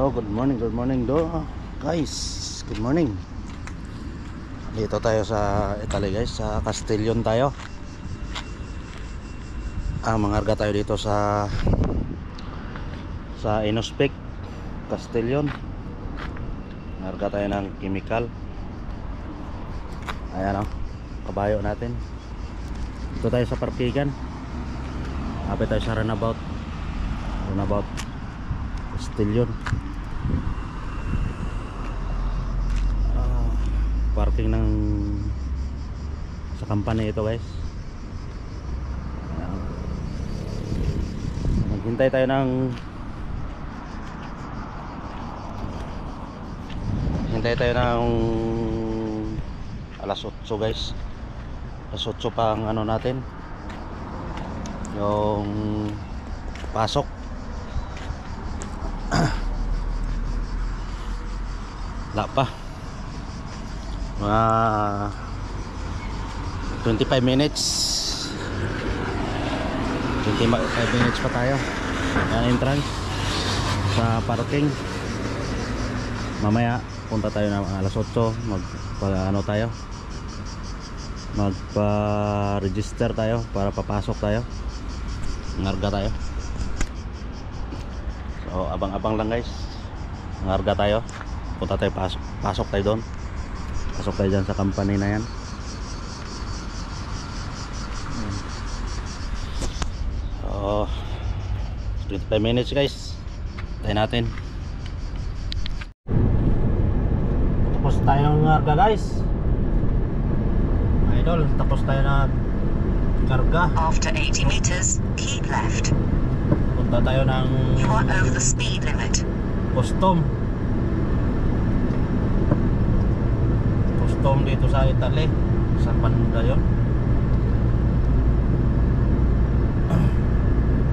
Hello, good morning do guys, good morning. Dito tayo sa Italy guys, sa Castellon tayo. Mangarga tayo dito sa Inospec Castellon. Mangarga tayo ng chemical. Ayan o, kabayo natin. Dito tayo sa parkingan. Kapit tayo sa runabout Castellon. Parking ng sa company ito guys. Maghintay tayo ng alas 8 guys. Alas 8 pa ang ano natin, yung pasok. Wala pa, mga 25 minutes pa tayo. Yan entrance sa parking. Mamaya punta tayo ng alas 8, magpa-register tayo para papasok tayo, ngarga tayo. So abang-abang lang guys, ngarga tayo, punta tayo, pasok tayo doon. Pasok tayo dyan sa company na yan. So 25 minutes guys, tayo natin. Tapos tayo ng karga guys, idol. Tapos tayo na karga. After 80 meters, keep left. Punta tayo ng You are over the speed limit. custom dito sa Italy. Sa banda yun,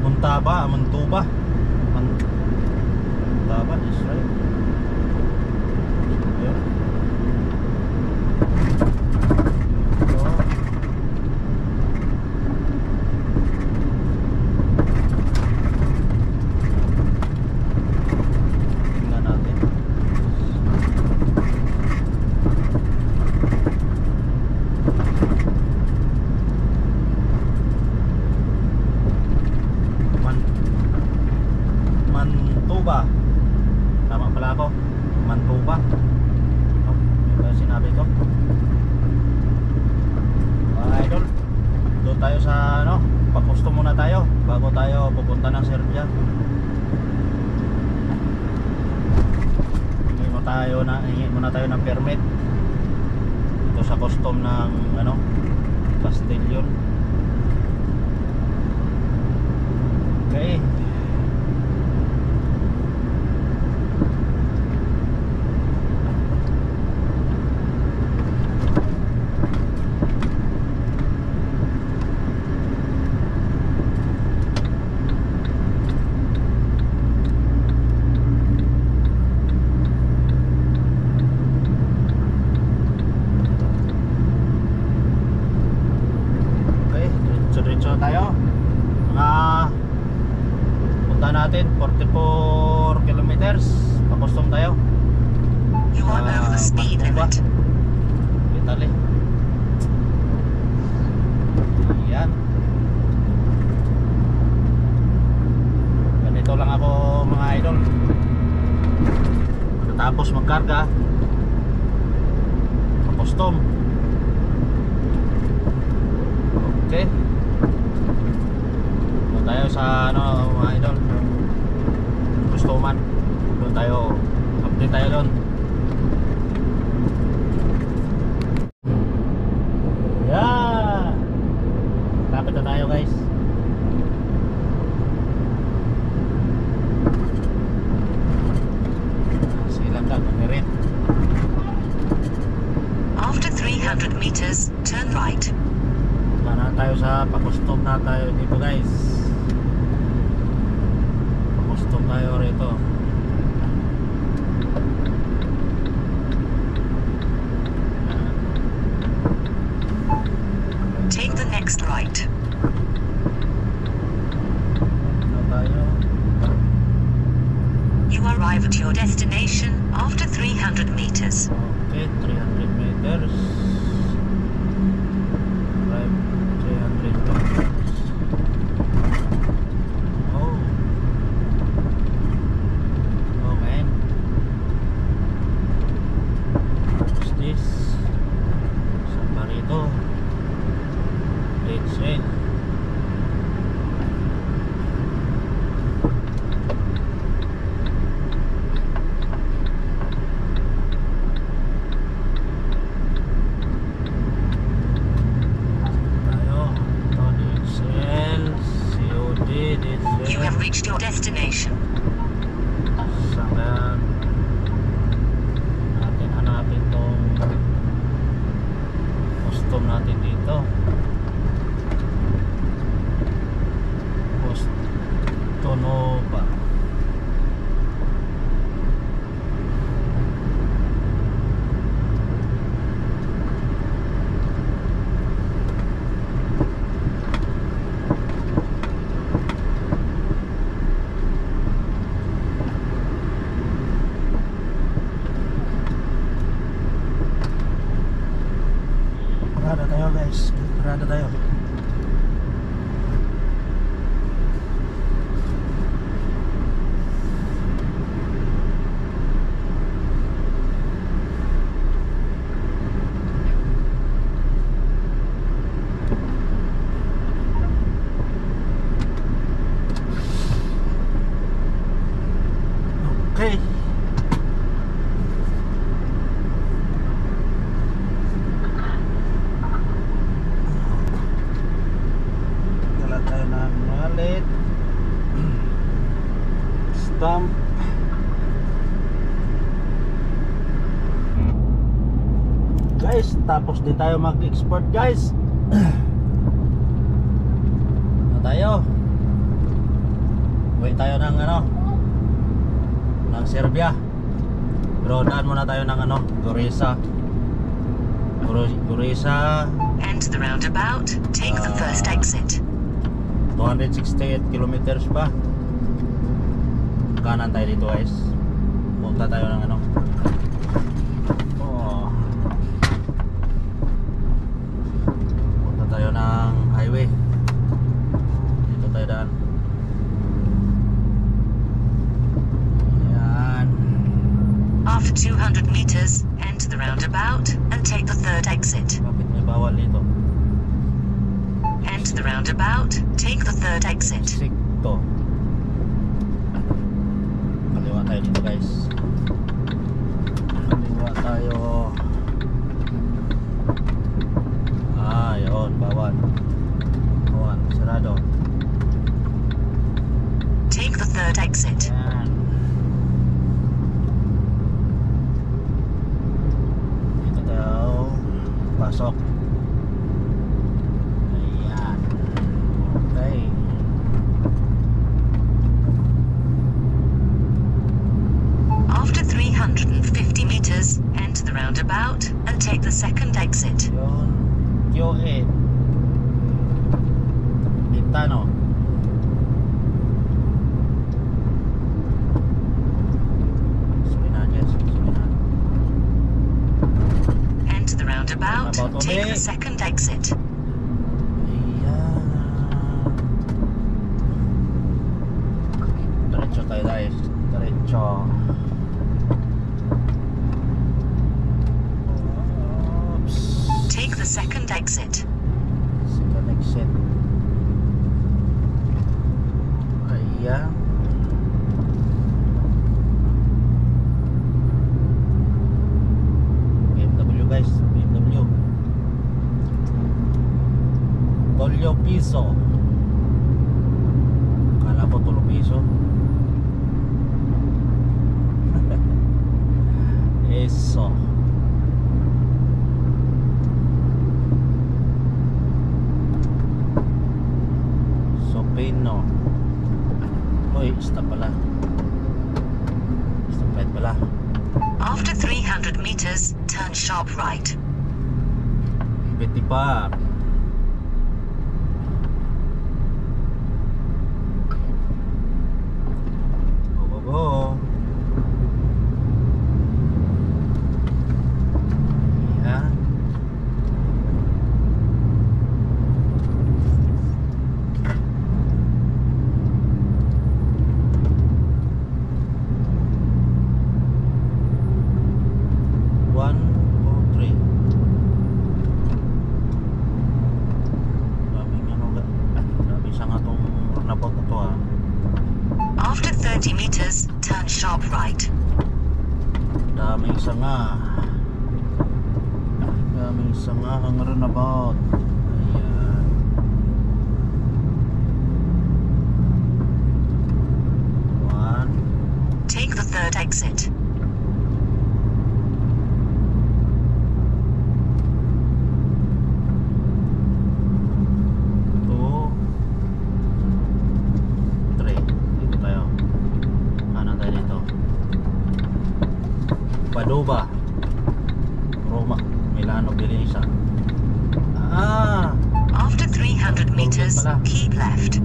Mantuba is right. Yun. Tingnan natin. Mantuba, tama pala ako, Mantuba. Ito yung sinabi ko. Idol, doon tayo sa pag-custom muna tayo bago tayo pupunta ng Serbia. Hingi muna tayo ng permit dito sa custom ng Castellon. Okay. Diretso tayo. Punta natin 44 kilometers, pa-custom tayo. You are over the speed limit. Italy. Yan. Ganito lang ako mga idol. Tapos magkarga, pa-custom. Okay. Doon tayo sa mga idol, customan. Doon tayo, update tayo doon. Yeah, tapit na tayo guys. Silang lang merit. After 300 meters, turn right. Na tayo sa pa-custom na tayo dito guys. Pa-custom tayo rito. Take the next right. Na tayo. You arrive at your your destination after 300 meters. Okay, 300 meters. Drive 300 meters. Oh. Oh man. What's this? Saan ba rito? Let's see. You have reached your destination. Saan natin hanapin tong custom natin dito. Postonova. Parada tayo guys, parada tayo. Okay. Dala tayo ng wallet, stamp. Guys, tapos din tayo mag-export guys. Na tayo. Uwi tayo ng ng Serbia. Pero daan muna tayo ng Gorica. Gorica. Enter the roundabout. Take the first exit. 268 kilometers pa. Kanan tayo dito guys. Punta tayo ng punta tayo ng highway. Dito tayo daan. Yan. After 200 meters, enter the roundabout and take the third exit. Bakit may bawal dito? Enter the roundabout. Take the third exit. Sikto. Kaliwa tayo dito guys. Kaliwa tayo. Yun, bawal. Bawal, sarado. Take the third exit. Yan. Dito tayo. Pasok. Ayan. Okay. After 350 meters, enter the roundabout and take the second exit. Yun. QA. Lintano. Suminan guys. Suminan. Enter the roundabout. About Take ulit. the second exit. Ayan. Diretso tayo guys. Diretso. Oops. Take the second exit. Second exit. Ayan. BMW guys. BMW. Tolyo piso. Kala ko tulo piso. Eso. Sopino. Uy, stop pala. Stoplight pala. After 300 meters, turn sharp right. Betty pa. Go, go, go. sanga. Daming sanga ang runabout. Ayan. One. Take the third exit. Two. Three. Dito tayo. Kanan tayo dito. Padova, Roma, Milano, Venezia. After 300 meters, keep left.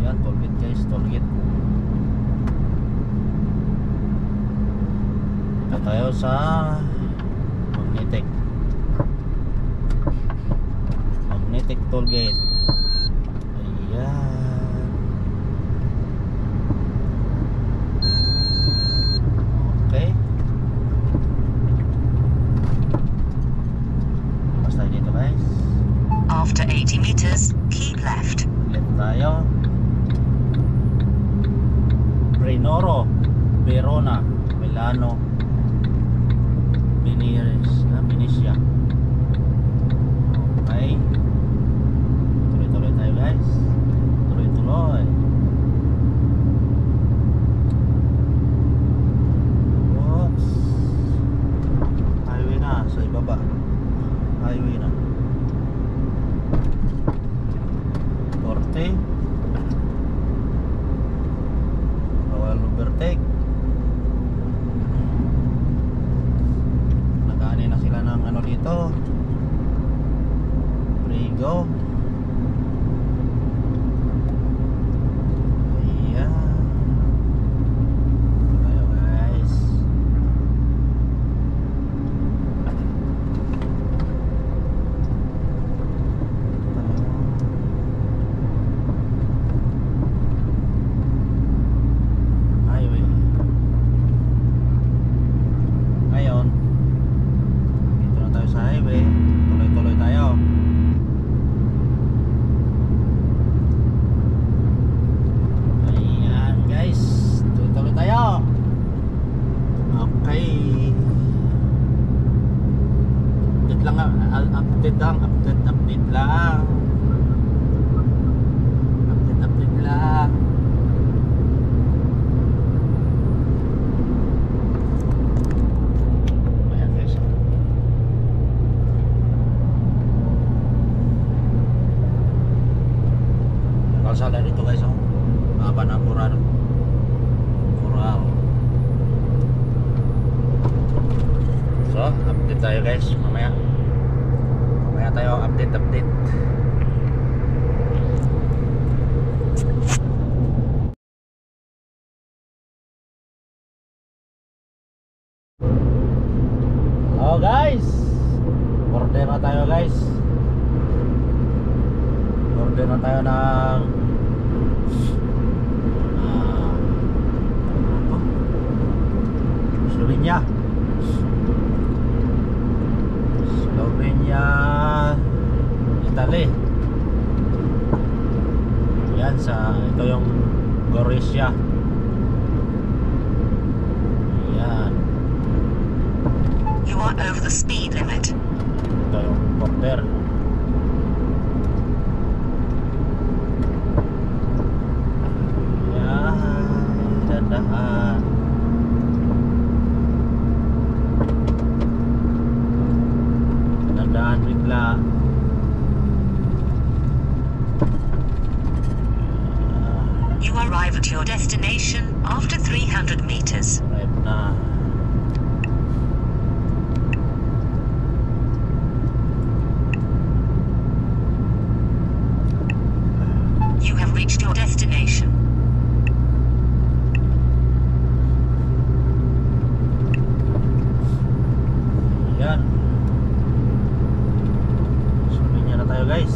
Ayan, tollgate guys, tollgate. Dito tayo sa Magnetic tollgate. Ayan. Okay. Basta dito guys. After 80 meters, keep left. Left tayo. Brinoro, Verona, Milano, Venezia. Okay. Tuloy-tuloy tayo guys. Tuloy-tuloy. Highway na sa ibaba. Highway na. 40. Bawal overtake. Nag-ani na sila ng ano dito. Prigo. Ayan. Tayo guys. Highway. Ngayon, dito na tayo sa highway. Tuloy-tuloy tayo. Ayan guys, tuloy-tuloy tayo. Okay. Update lang, update lang. Update lang. Ayan guys. Kalsada dito guys, oh. Haba na Coral. So, update tayo guys. Mamaya tayo update. Oh guys, order na tayo guys. Order na tayo ng Slovenia, Italy. Yan ito yung Gorizia. Yan. You are over the speed limit. Ito yung border. Yan. Dandahan. Dandahan bigla. You arrive at your destination after 300 meters. Right na. You have reached your destination. Yan. Sabihin niya na tayo guys.